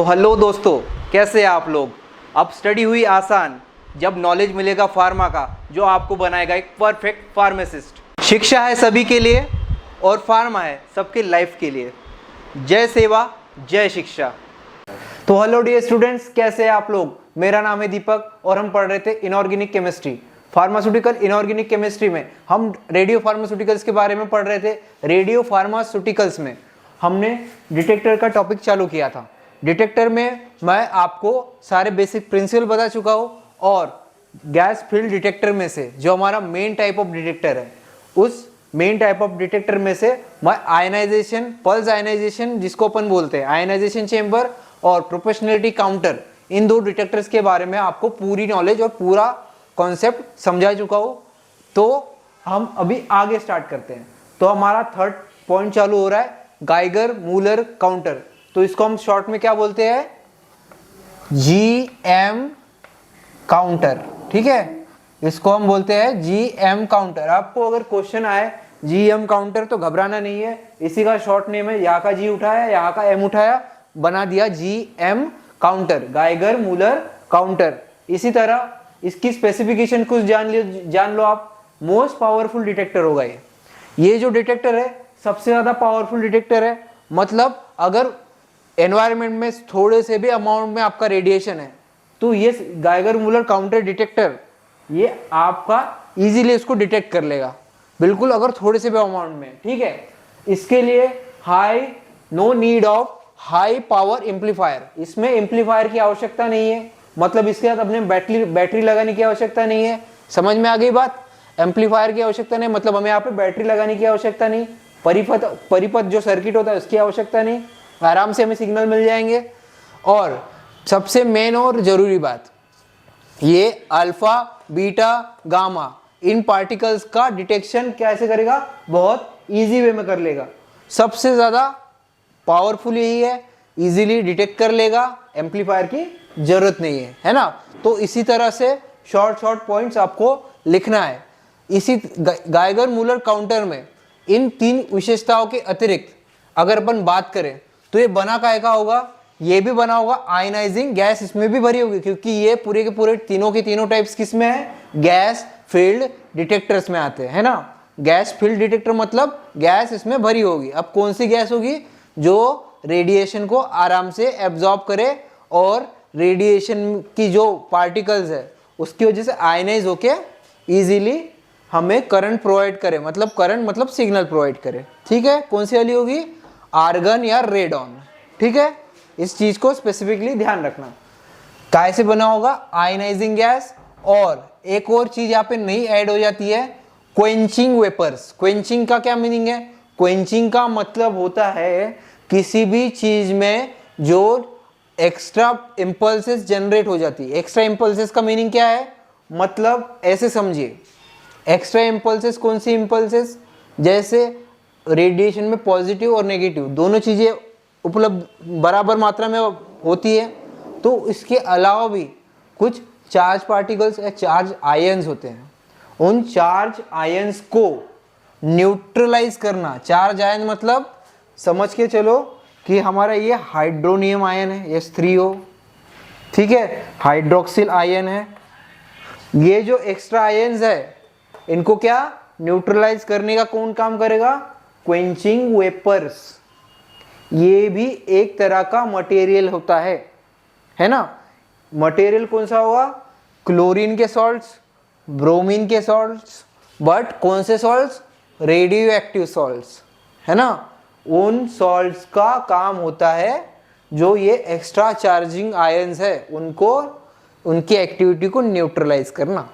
Hello दोस्तों, कैसे हैं आप लोग। अब स्टडी हुई आसान जब नॉलेज मिलेगा फार्मा का, जो आपको बनाएगा एक परफेक्ट फार्मासिस्ट। शिक्षा है सभी के लिए और फार्मा है सबके लाइफ के लिए। जय सेवा जय शिक्षा। तो हेलो डियर स्टूडेंट्स, कैसे हैं आप लोग। मेरा नाम है दीपक और हम पढ़ रहे थे inorganic chemistry, pharmaceutical inorganic chemistry में हम रेडियो फार्मास्यूटिकल्स के बारे में पढ़ रहे थे। रेडियो फार्मास्यूटिकल्स में हमने डिटेक्टर का टॉपिक चालू किया था। डिटेक्टर में मैं आपको सारे बेसिक प्रिंसिपल बता चुका हूँ और गैस फील्ड डिटेक्टर में से जो हमारा मेन टाइप ऑफ डिटेक्टर है, उस मेन टाइप ऑफ डिटेक्टर में से मैं आयनाइजेशन, पल्स आयनाइजेशन जिसको अपन बोलते हैं, आयनाइजेशन चेंबर और प्रोपोर्शनैलिटी काउंटर, इन दो डिटेक्टर्स के बारे में आपको पूरी नॉलेज और पूरा कॉन्सेप्ट समझा चुका हूँ। तो हम अभी आगे स्टार्ट करते हैं। तो हमारा थर्ड पॉइंट चालू हो रहा है, गाइगर मूलर काउंटर। तो इसको हम शॉर्ट में क्या बोलते हैं, जीएम काउंटर। ठीक है, इसको हम बोलते हैं जीएम काउंटर। आपको अगर क्वेश्चन आए जीएम काउंटर तो घबराना नहीं है, इसी का शॉर्ट नेम है। यहाँ का जी उठाया, यहाँ का एम उठाया, बना दिया GM counter, Geiger Muller counter. इसी तरह इसकी स्पेसिफिकेशन कुछ जान लो आप। मोस्ट पावरफुल डिटेक्टर होगा ये जो डिटेक्टर है सबसे ज्यादा पावरफुल डिटेक्टर है। मतलब अगर एनवायरनमेंट में थोड़े से भी अमाउंट में आपका रेडिएशन है तो ये गाइगर मूलर काउंटर डिटेक्टर ये आपका इजीली इसको डिटेक्ट कर लेगा, बिल्कुल अगर थोड़े से भी अमाउंट में। ठीक है, इसके लिए no need of high power amplifier. इसमें एम्पलीफायर की आवश्यकता नहीं है, मतलब इसके साथ अपने बैटरी लगाने की आवश्यकता नहीं है। समझ में आ गई बात। एम्पलीफायर की आवश्यकता नहीं, मतलब हमें यहाँ पे बैटरी लगाने की आवश्यकता नहीं, परिपथ जो सर्किट होता है उसकी आवश्यकता नहीं, आराम से हमें सिग्नल मिल जाएंगे। और सबसे मेन और जरूरी बात, ये अल्फा बीटा गामा इन पार्टिकल्स का डिटेक्शन कैसे करेगा, बहुत इजी वे में कर लेगा। सबसे ज्यादा पावरफुल यही है, इजीली डिटेक्ट कर लेगा, एम्पलीफायर की जरूरत नहीं है ना। तो इसी तरह से शॉर्ट पॉइंट्स आपको लिखना है। इसी गाइगर मूलर काउंटर में इन तीन विशेषताओं के अतिरिक्त अगर अपन बात करें तो ये बना काहे का होगा, ये भी बना होगा आयनाइजिंग गैस इसमें भी भरी होगी, क्योंकि ये पूरे के पूरे तीनों के तीनों टाइप्स किस में है, गैस फील्ड डिटेक्टर्स में आते हैं, है ना। गैस फील्ड डिटेक्टर मतलब गैस इसमें भरी होगी। अब कौन सी गैस होगी, जो रेडिएशन को आराम से एब्जॉर्ब करे और रेडिएशन की जो पार्टिकल्स है उसकी वजह से आयनाइज होके इजीली हमें करंट प्रोवाइड करे, मतलब करंट मतलब सिग्नल प्रोवाइड करे। ठीक है, कौन सी वाली होगी, आर्गन या रेडॉन। ठीक है, इस चीज को स्पेसिफिकली ध्यान रखना। काय से बना होगा, आयनाइजिंग गैस। और एक और चीज यहाँ पे नई ऐड हो जाती है, क्वेंचिंग वेपर्स। क्वेंचिंग का क्या मीनिंग है, क्वेंचिंग का मतलब होता है किसी भी चीज में जो एक्स्ट्रा इंपल्सेस जनरेट हो जाती है। एक्स्ट्रा इंपल्सेस का मीनिंग क्या है, मतलब ऐसे समझिए, एक्स्ट्रा इंपल्सेस कौन सी इंपल्सेस, जैसे रेडिएशन में पॉजिटिव और नेगेटिव दोनों चीजें उपलब्ध बराबर मात्रा में होती है, तो इसके अलावा भी कुछ चार्ज पार्टिकल्स या चार्ज आयंस होते हैं। उन चार्ज आयंस को न्यूट्रलाइज करना। चार्ज आयन मतलब समझ के चलो कि हमारा ये हाइड्रोनियम आयन है, ये 3O। ठीक है, हाइड्रोक्सिल आयन है। ये जो एक्स्ट्रा आयंस है इनको क्या न्यूट्रलाइज करने का कौन काम करेगा, क्वेंचिंग वेपर्स। ये भी एक तरह का मटेरियल होता है ना। मटेरियल कौन सा होगा, क्लोरीन के सॉल्ट्स, ब्रोमीन के सॉल्ट्स, बट कौन से सॉल्ट्स, रेडियो एक्टिव सॉल्ट्स, है ना। उन सॉल्ट्स का काम होता है जो ये एक्स्ट्रा चार्जिंग आयंस है उनको, उनकी एक्टिविटी को न्यूट्रलाइज करना।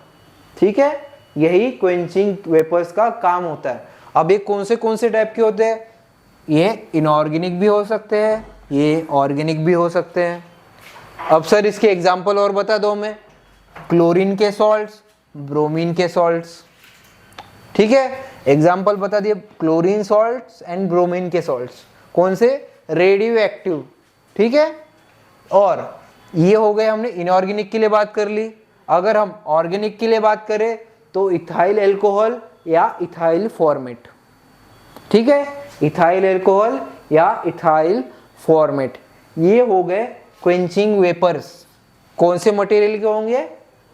ठीक है, यही क्वेंचिंग वेपर्स का काम होता है। अब ये कौन से टाइप के होते हैं, ये इनऑर्गेनिक भी हो सकते हैं, ये ऑर्गेनिक भी हो सकते हैं। अब सर इसके एग्जांपल और बता दो मैं, क्लोरीन के सॉल्ट्स, ब्रोमीन के सॉल्ट्स। ठीक है, एग्जांपल बता दिए, क्लोरीन सॉल्ट्स एंड ब्रोमीन के सॉल्ट्स। कौन से, रेडियो एक्टिव। ठीक है, और ये हो गए, हमने इनऑर्गेनिक के लिए बात कर ली। अगर हम ऑर्गेनिक के लिए बात करें तो इथाइल एल्कोहल या इथाइल फॉर्मेट। ठीक है, इथाइल एल्कोहल या इथाइल फॉर्मेट, ये हो गए क्वेंचिंग वेपर्स कौन से मटेरियल के होंगे?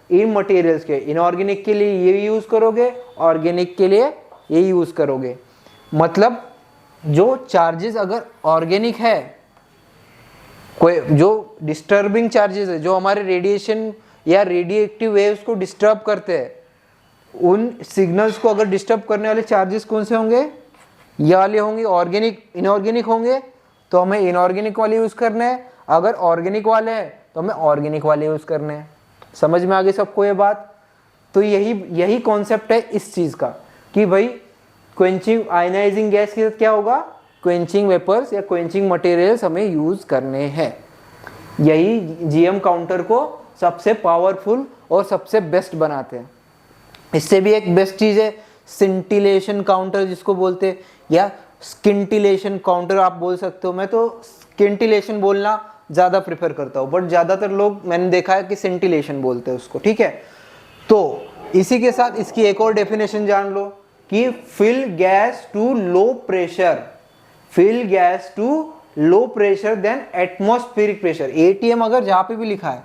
इन मटेरियल्स के। इनऑर्गेनिक के लिए ये यूज करोगे, ऑर्गेनिक के लिए ये यूज करोगे। मतलब जो चार्जेस अगर ऑर्गेनिक है, कोई जो डिस्टर्बिंग चार्जेस है, जो हमारे रेडिएशन या रेडियो एक्टिव वेव्स को डिस्टर्ब करते हैं, उन सिग्नल्स को अगर डिस्टर्ब करने वाले चार्जेस कौन से होंगे? ये वाले होंगे। ऑर्गेनिक इनऑर्गेनिक होंगे तो हमें इनऑर्गेनिक वाले यूज करने हैं, अगर ऑर्गेनिक वाले हैं तो हमें ऑर्गेनिक वाले यूज करने हैं। समझ में आ गई सबको ये बात? तो यही कॉन्सेप्ट है इस चीज का कि भाई क्वेंचिंग आयनाइजिंग गैस के साथ क्या होगा? क्वेंचिंग वेपर्स या क्वेंचिंग मटेरियल्स हमें यूज करने हैं। यही जीएम काउंटर को सबसे पावरफुल और सबसे बेस्ट बनाते हैं। इससे भी एक बेस्ट चीज है सिंटिलेशन काउंटर जिसको बोलते हैं, या स्किंटिलेशन काउंटर आप बोल सकते हो। मैं तो स्किंटिलेशन बोलना ज्यादा प्रेफर करता हूँ, बट ज्यादातर लोग मैंने देखा है कि सिंटिलेशन बोलते हैं उसको, ठीक है। तो इसी के साथ इसकी एक और डेफिनेशन जान लो कि fill gas to low pressure, fill gas to low pressure then atmospheric pressure. ATM अगर जहां पे भी लिखा है,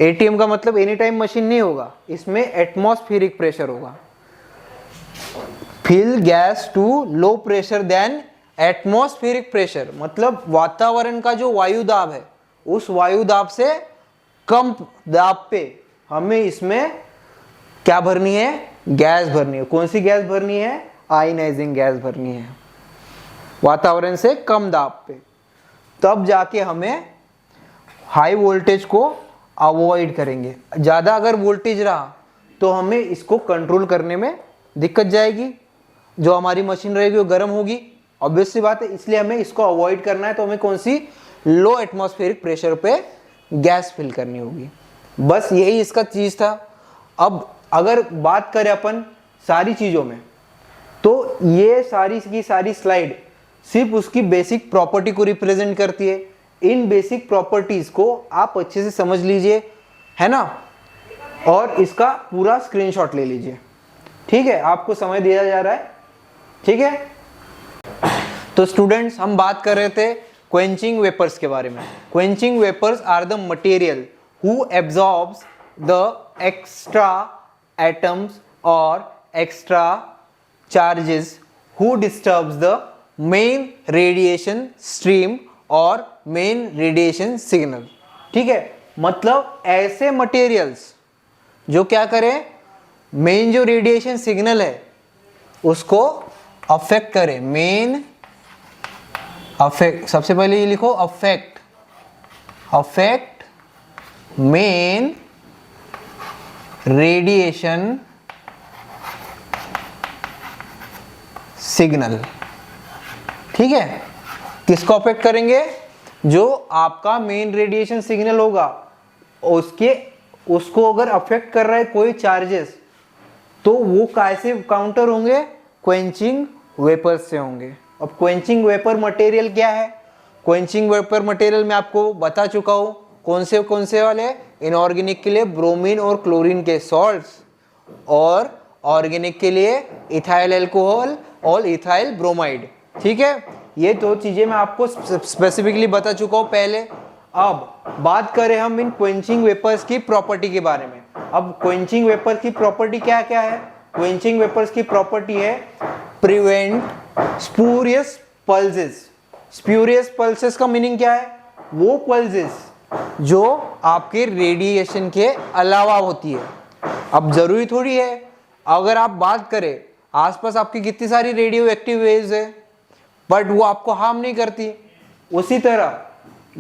एटीएम का मतलब एनी टाइम मशीन नहीं होगा, इसमें एटमॉस्फेरिक प्रेशर होगा। Fill gas to low pressure then atmospheric pressure, मतलब वातावरण का जो वायु दाब है उस वायु दाब से कम दाब पे हमें इसमें क्या भरनी है? गैस भरनी है। कौन सी गैस भरनी है? आयनाइजिंग गैस भरनी है, वातावरण से कम दाब पे। तब जाके हमें हाई वोल्टेज को अवॉइड करेंगे। ज़्यादा अगर वोल्टेज रहा तो हमें इसको कंट्रोल करने में दिक्कत जाएगी, जो हमारी मशीन रहेगी वो गर्म होगी, ऑब्वियस सी बात है। इसलिए हमें इसको अवॉइड करना है, तो हमें कौन सी? लो एटमॉस्फेरिक प्रेशर पे गैस फिल करनी होगी। बस यही इसका चीज था। अब अगर बात करें अपन सारी चीजों में, तो ये सारी की सारी स्लाइड सिर्फ उसकी बेसिक प्रॉपर्टी को रिप्रेजेंट करती है। इन बेसिक प्रॉपर्टीज को आप अच्छे से समझ लीजिए, है ना, और इसका पूरा स्क्रीनशॉट ले लीजिए, ठीक है। आपको समय दिया जा रहा है, ठीक है। तो स्टूडेंट्स, हम बात कर रहे थे क्वेंचिंग वेपर्स के बारे में। Quenching vapours are the material who absorbs the extra atoms और extra charges who disturbs the main radiation stream और मेन रेडिएशन सिग्नल, ठीक है। मतलब ऐसे मटेरियल्स जो क्या करें, मेन जो रेडिएशन सिग्नल है उसको अफेक्ट करे। मेन अफेक्ट, सबसे पहले ये लिखो affect, affect main radiation signal, ठीक है। किसको अफेक्ट करेंगे? जो आपका मेन रेडिएशन सिग्नल होगा उसको अगर अफेक्ट कर रहा है कोई चार्जेस, तो वो कैसे काउंटर होंगे? क्वेंचिंग वेपर से होंगे। अब क्वेंचिंग वेपर मटेरियल क्या है? क्वेंचिंग वेपर मटेरियल मैं आपको बता चुका हूं कौन से वाले। इनऑर्गेनिक के लिए ब्रोमीन और क्लोरीन के सॉल्ट्स, और ऑर्गेनिक के लिए इथाइल अल्कोहल और इथाइल ब्रोमाइड, ठीक है। ये दो चीजें मैं आपको स्पेसिफिकली बता चुका हूं पहले। अब बात करें हम इन क्वेंचिंग वेपर्स की प्रॉपर्टी के बारे में। अब क्वेंचिंग वेपर की प्रॉपर्टी क्या क्या है? क्वेंचिंग वेपर्स की प्रॉपर्टी है prevent spurious pulses. Spurious pulses का मीनिंग क्या है? वो पल्सेस जो आपके रेडिएशन के अलावा होती है। अब जरूरी थोड़ी है, अगर आप बात करें आसपास आपकी कितनी सारी रेडियो एक्टिव वेव्स है, बट वो आपको हार्म नहीं करती। उसी तरह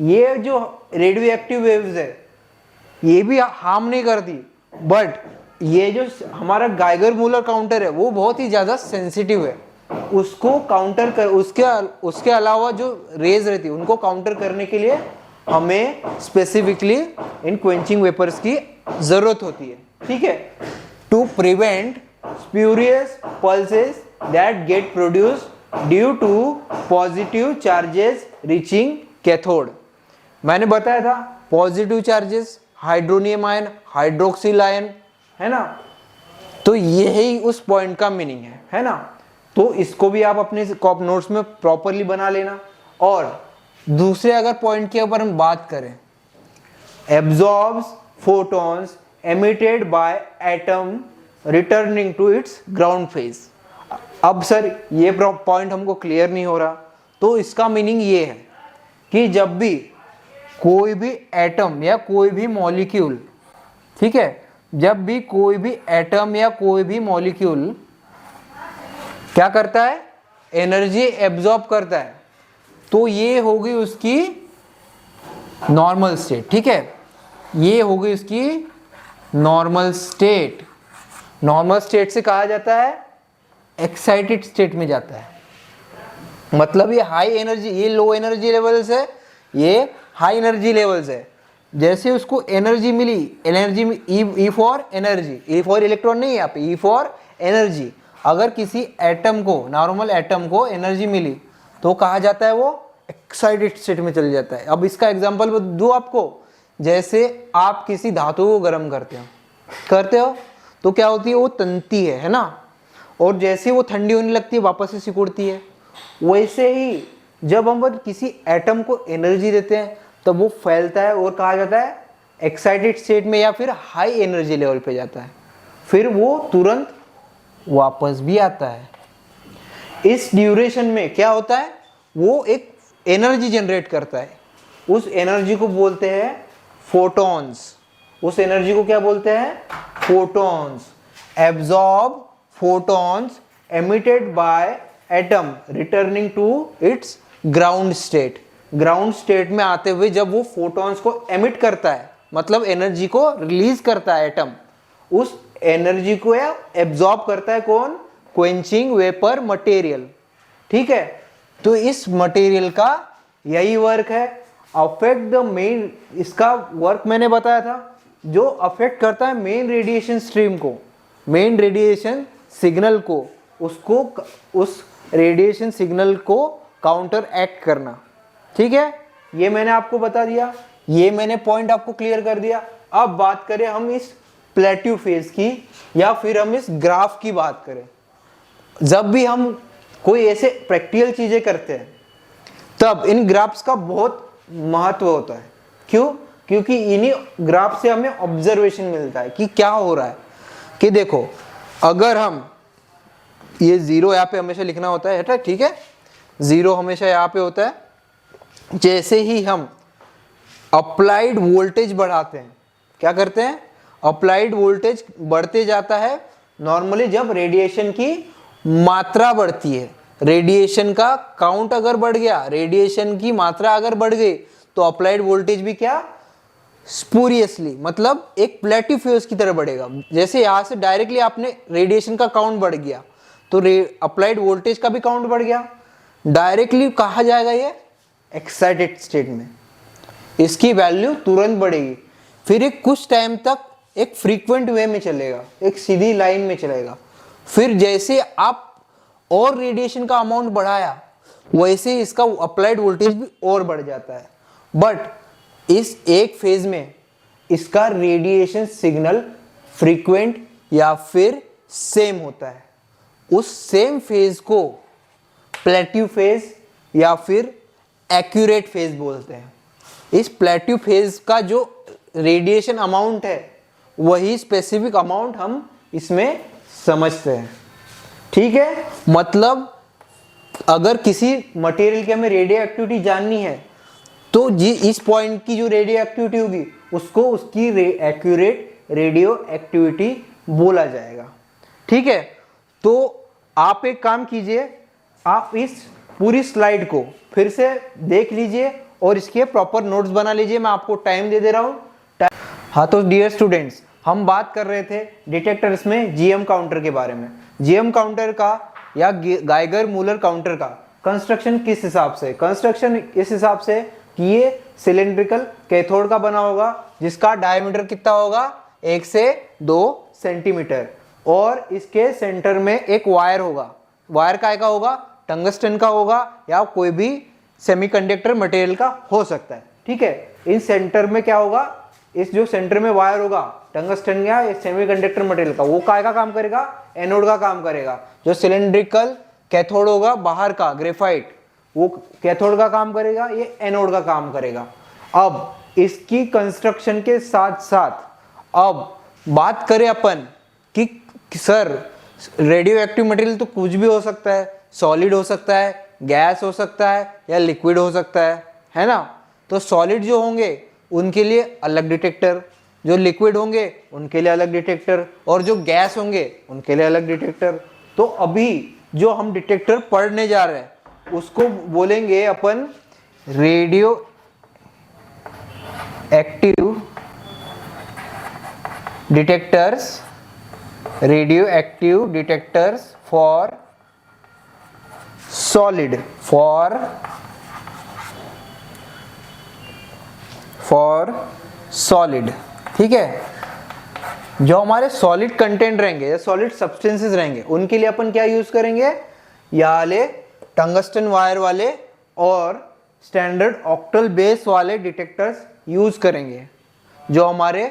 ये जो रेडियो एक्टिव वेव्स है ये भी हार्म नहीं करती, बट ये जो हमारा गाइगर मूलर काउंटर है वो बहुत ही ज्यादा सेंसिटिव है। उसको काउंटर कर उसके अलावा जो रेज रहती है उनको काउंटर करने के लिए हमें स्पेसिफिकली इन क्वेंचिंग वेपर्स की जरूरत होती है, ठीक है। To prevent spurious pulses that get produced due to positive charges reaching cathode. मैंने बताया था positive charges, hydronium ion, hydroxyl ion, है ना। तो यही उस पॉइंट का मीनिंग है ना। तो इसको भी आप अपने नोट्स में प्रॉपरली बना लेना। और दूसरे अगर पॉइंट के ऊपर हम बात करें, absorbs photons emitted by atom returning to its ground phase. अब सर ये पॉइंट हमको क्लियर नहीं हो रहा, तो इसका मीनिंग ये है कि जब भी कोई भी एटम या कोई भी मॉलिक्यूल, ठीक है, जब भी कोई भी एटम या कोई भी मॉलिक्यूल क्या करता है, एनर्जी एब्जॉर्ब करता है, तो ये होगी उसकी नॉर्मल स्टेट। ठीक है, ये होगी उसकी नॉर्मल स्टेट। नॉर्मल स्टेट से कहा जाता है एक्साइटेड स्टेट में जाता है। मतलब ये हाई एनर्जी, ये लो एनर्जी लेवल्स है, ये हाई एनर्जी लेवल्स है। जैसे उसको एनर्जी मिली, एनर्जी में E for energy, E for electron नहीं है यहाँ पे, ई फॉर एनर्जी। अगर किसी एटम को, नॉर्मल एटम को एनर्जी मिली तो कहा जाता है वो एक्साइटेड स्टेट में चल जाता है। अब इसका एग्जांपल दूं आपको, जैसे आप किसी धातु को गर्म करते हो तो क्या होती है, वो तनती है ना, और जैसे वो ठंडी होने लगती है वापस से सिकुड़ती है। वैसे ही जब हम किसी एटम को एनर्जी देते हैं तब वो फैलता है और कहा जाता है एक्साइटेड स्टेट में या फिर हाई एनर्जी लेवल पे जाता है, फिर वो तुरंत वापस भी आता है। इस ड्यूरेशन में क्या होता है, वो एक एनर्जी जनरेट करता है, उस एनर्जी को बोलते हैं फोटॉन्स। उस एनर्जी को क्या बोलते हैं, photons. Absorb photons emitted by atom returning to its ground state. Ground state में आते हुए जब वो फोटॉन्स को एमिट करता है, मतलब एनर्जी को रिलीज करता है एटम, उस एनर्जी को या एब्जॉर्ब करता है कौन, क्वेंचिंग वेपर मटेरियल। ठीक है, तो इस मटेरियल का यही वर्क है, अफेक्ट द मेन। इसका वर्क मैंने बताया था, जो अफेक्ट करता है मेन रेडिएशन स्ट्रीम को, मेन रेडिएशन सिग्नल को, उसको, उस रेडिएशन सिग्नल को काउंटर एक्ट करना। ठीक है, ये मैंने आपको बता दिया, ये मैंने पॉइंट आपको क्लियर कर दिया। अब बात करें हम इस प्लेट्यू फेज की, या फिर हम इस ग्राफ की बात करें। जब भी हम कोई ऐसे प्रैक्टिकल चीजें करते हैं तब इन ग्राफ्स का बहुत महत्व होता है। क्यों? क्योंकि इन्हीं ग्राफ से हमें ऑब्जर्वेशन मिलता है कि क्या हो रहा है। कि देखो, अगर हम ये जीरो यहाँ पे हमेशा लिखना होता है, ठीक है, जीरो हमेशा यहाँ पे होता है। जैसे ही हम अप्लाइड वोल्टेज बढ़ाते हैं, क्या करते हैं, अप्लाइड वोल्टेज बढ़ते जाता है। नॉर्मली जब रेडिएशन की मात्रा बढ़ती है, रेडिएशन का काउंट अगर बढ़ गया, रेडिएशन की मात्रा अगर बढ़ गई, तो अप्लाइड वोल्टेज भी क्या, स्पूरियसली, मतलब एक प्लेट्यू फेज की तरह बढ़ेगा। जैसे यहां से डायरेक्टली आपने रेडिएशन का काउंट बढ़ गया तो अप्लाइड वोल्टेज का भी काउंट बढ़ गया, डायरेक्टली कहा जाएगा ये एक्साइटेड स्टेट में, इसकी वैल्यू तुरंत बढ़ेगी। फिर एक कुछ टाइम तक एक फ्रीक्वेंट वे में चलेगा, एक सीधी लाइन में चलेगा। फिर जैसे आप और रेडिएशन का अमाउंट बढ़ाया, वैसे इसका अप्लाइड वोल्टेज भी और बढ़ जाता है। बट इस एक फेज में इसका रेडिएशन सिग्नल फ्रीक्वेंट या फिर सेम होता है। उस सेम फेज को प्लेट्यू फेज या फिर एक्यूरेट फेज बोलते हैं। इस प्लेट्यू फेज का जो रेडिएशन अमाउंट है, वही स्पेसिफिक अमाउंट हम इसमें समझते हैं। ठीक है, मतलब अगर किसी मटेरियल की हमें रेडियो एक्टिविटी जाननी है तो जी इस पॉइंट की जो रेडियो एक्टिविटी होगी उसको उसकी एक्यूरेट रेडियो एक्टिविटी बोला जाएगा। ठीक है, तो आप एक काम कीजिए, आप इस पूरी स्लाइड को फिर से देख लीजिए और इसके प्रॉपर नोट्स बना लीजिए। मैं आपको टाइम दे रहा हूँ। हाँ, तो डियर स्टूडेंट्स, हम बात कर रहे थे डिटेक्टर्स में जीएम काउंटर के बारे में। जीएम काउंटर का या गाइगर मूलर काउंटर का कंस्ट्रक्शन किस हिसाब से, कंस्ट्रक्शन इस हिसाब से कि ये सिलेंड्रिकल कैथोड का बना होगा, जिसका डायमीटर कितना होगा, 1 से 2 सेंटीमीटर, और इसके सेंटर में एक वायर होगा। वायर काय का होगा, टंगस्टन का होगा या कोई भी सेमीकंडक्टर मटेरियल का हो सकता है। ठीक है, इन सेंटर में क्या होगा, इस जो सेंटर में वायर होगा टंगस्टन या सेमीकंडक्टर मटेरियल का, वो काय का काम करेगा, एनोड का काम करेगा। जो सिलेंड्रिकल कैथोड होगा बाहर का ग्रेफाइट, वो कैथोड का काम करेगा, ये एनोड का काम करेगा। अब इसकी कंस्ट्रक्शन के साथ साथ अब बात करें अपन कि सर रेडियो एक्टिव मटेरियल तो कुछ भी हो सकता है, सॉलिड हो सकता है, गैस हो सकता है या लिक्विड हो सकता है ना। तो सॉलिड जो होंगे उनके लिए अलग डिटेक्टर, जो लिक्विड होंगे उनके लिए अलग डिटेक्टर, और जो गैस होंगे उनके लिए अलग डिटेक्टर। तो अभी जो हम डिटेक्टर पढ़ने जा रहे हैं उसको बोलेंगे अपन radioactive detectors, radioactive detectors for solid, for solid. ठीक है, जो हमारे सॉलिड कंटेंट रहेंगे या सॉलिड सब्सटेंसेस रहेंगे उनके लिए अपन क्या यूज करेंगे, या वाले टंगस्टन वायर वाले और स्टैंडर्ड ऑक्टल बेस वाले डिटेक्टर्स यूज करेंगे, जो हमारे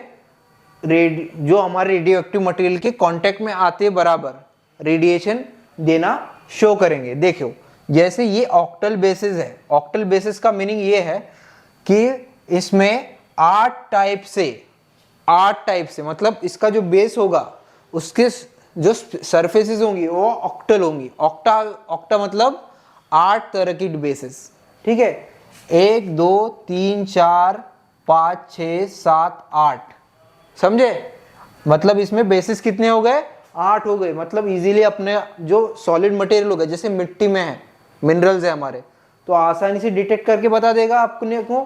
रेडियो एक्टिव मटेरियल के कांटेक्ट में आते बराबर रेडिएशन देना शो करेंगे। देखो जैसे ये ऑक्टल बेसिस है, ऑक्टल बेसिस का मीनिंग ये है कि इसमें 8 टाइप से मतलब इसका जो बेस होगा उसके जो सरफेसेस होंगी वो ऑक्टल होंगी। ऑक्टा मतलब 8 तरह की बेसिस। ठीक है, 1 2 3 4 5 6 7 8, समझे? मतलब इसमें बेसिस कितने हो गए, 8 हो गए। मतलब इजीली अपने जो सॉलिड मटेरियल हो गए, जैसे मिट्टी में है, मिनरल्स है हमारे, तो आसानी से डिटेक्ट करके बता देगा आपने को।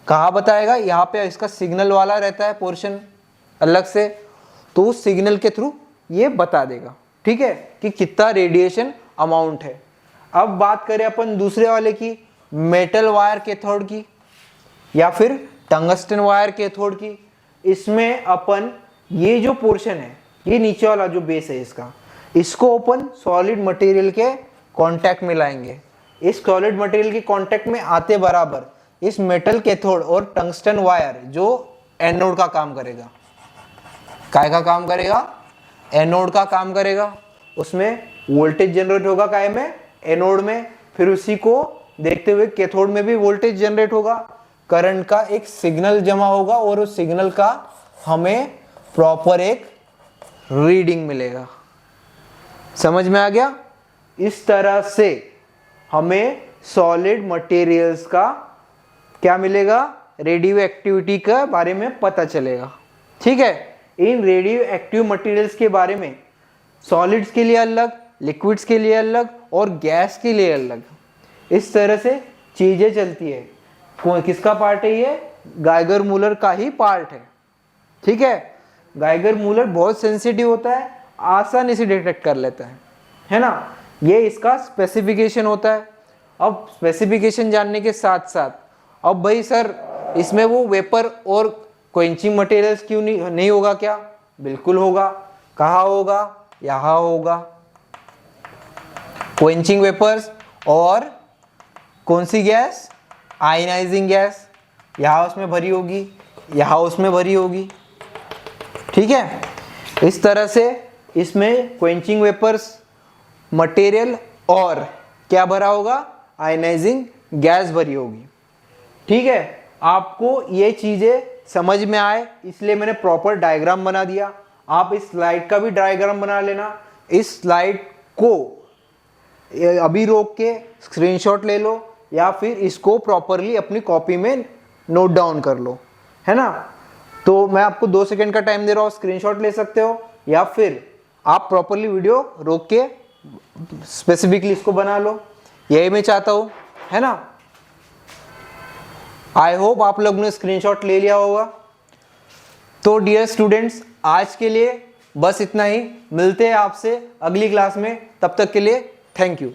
कहाँ बताएगा, यहाँ पे इसका सिग्नल वाला रहता है पोर्शन अलग से, तो उस सिग्नल के थ्रू ये बता देगा। ठीक है, कि कितना रेडिएशन अमाउंट है। अब बात करें अपन दूसरे वाले की, मेटल वायर कैथोड की या फिर टंगस्टन वायर कैथोड की। इसमें अपन ये जो पोर्शन है, ये नीचे वाला जो बेस है इसको अपन सॉलिड मटेरियल के कांटेक्ट में लाएंगे। इस सॉलिड मटेरियल के कांटेक्ट में आते बराबर इस मेटल कैथोड और टंगस्टन वायर जो एनोड का काम करेगा, काय का काम करेगा, एनोड का काम करेगा। उसमें वोल्टेज जनरेट होगा काय में, एनोड में। फिर उसी को देखते हुए कैथोड में भी वोल्टेज जनरेट होगा, करंट का एक सिग्नल जमा होगा और उस सिग्नल का हमें प्रॉपर एक रीडिंग मिलेगा। समझ में आ गया? इस तरह से हमें सॉलिड मटेरियल्स का क्या मिलेगा, रेडियो एक्टिविटी का बारे में पता चलेगा। ठीक है, इन रेडियो एक्टिव मटेरियल्स के बारे में सॉलिड्स के लिए अलग, लिक्विड्स के लिए अलग और गैस के लिए अलग, इस तरह से चीजें चलती है। किसका पार्ट है ये, गाइगर मूलर का ही पार्ट है। ठीक है, गाइगर मूलर बहुत सेंसिटिव होता है, आसानी से डिटेक्ट कर लेता है ना। ये इसका स्पेसिफिकेशन होता है। अब स्पेसिफिकेशन जानने के साथ साथ अब भाई सर इसमें वो वेपर और क्वेंचिंग मटेरियल्स क्यों नहीं होगा क्या, बिल्कुल होगा। कहाँ होगा, यहाँ होगा। क्वेंचिंग वेपर्स और कौन सी गैस, आयनाइजिंग गैस, यहाँ उसमें भरी होगी, यहाँ उसमें भरी होगी। ठीक है, इस तरह से इसमें क्वेंचिंग वेपर्स मटेरियल और क्या भरा होगा, आयनाइजिंग गैस भरी होगी। ठीक है, आपको ये चीजें समझ में आए इसलिए मैंने प्रॉपर डायग्राम बना दिया। आप इस स्लाइड का भी डायग्राम बना लेना। इस स्लाइड को अभी रोक के स्क्रीनशॉट ले लो या फिर इसको प्रॉपरली अपनी कॉपी में नोट डाउन कर लो, है ना। तो मैं आपको 2 सेकंड का टाइम दे रहा हूँ, स्क्रीनशॉट ले सकते हो या फिर आप प्रॉपरली वीडियो रोक के स्पेसिफिकली इसको बना लो। यही मैं चाहता हूँ, है ना। आई होप आप लोग ने स्क्रीनशॉट ले लिया होगा। तो डियर स्टूडेंट्स, आज के लिए बस इतना ही। मिलते हैं आपसे अगली क्लास में, तब तक के लिए थैंक यू।